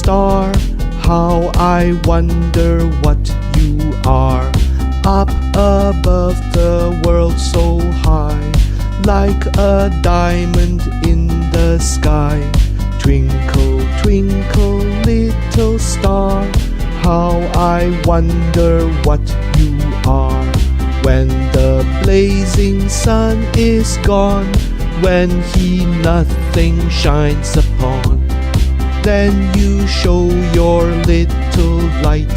star, how I wonder what you are. Up above the world so high, like a diamond in the sky. Twinkle, twinkle, little star, how I wonder what you are. When the blazing sun is gone, when he nothing shines upon, then you show your little light.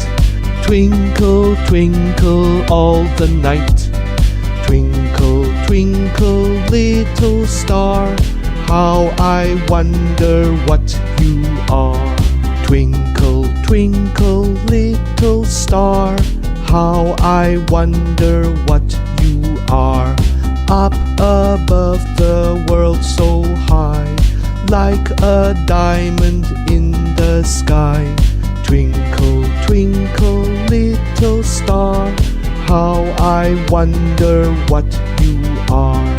Twinkle, twinkle all the night. Twinkle, twinkle, little star, how I wonder what you are. Twinkle, twinkle, little star, how I wonder what you are. Up above the world so high, like a diamond in the sky. Twinkle, twinkle, little star, how I wonder what you are.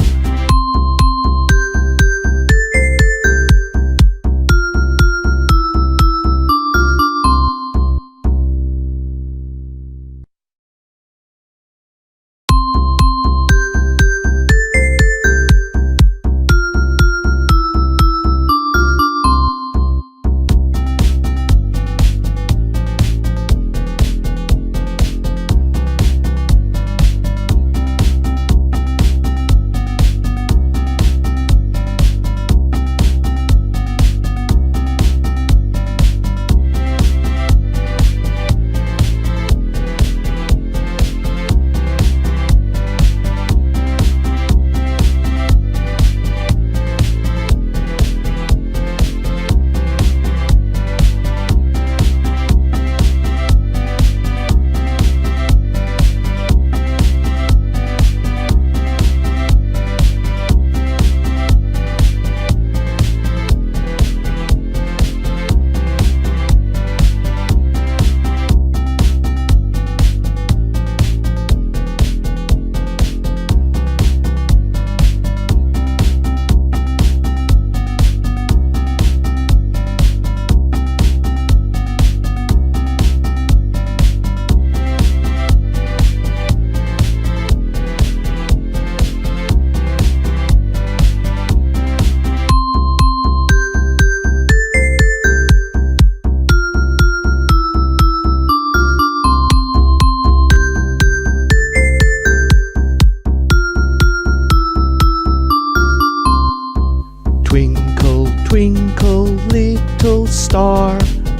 Twinkle, twinkle, little star,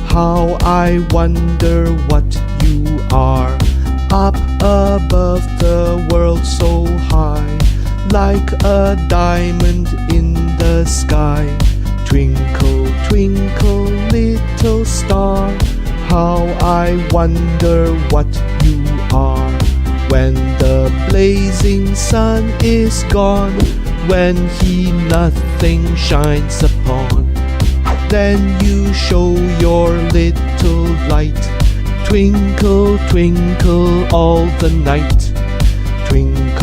how I wonder what you are. Up above the world so high, like a diamond in the sky. Twinkle, twinkle, little star, how I wonder what you are. When the blazing sun is gone, when he nothing shines upon, then you show your little light. Twinkle, twinkle all the night. Twinkle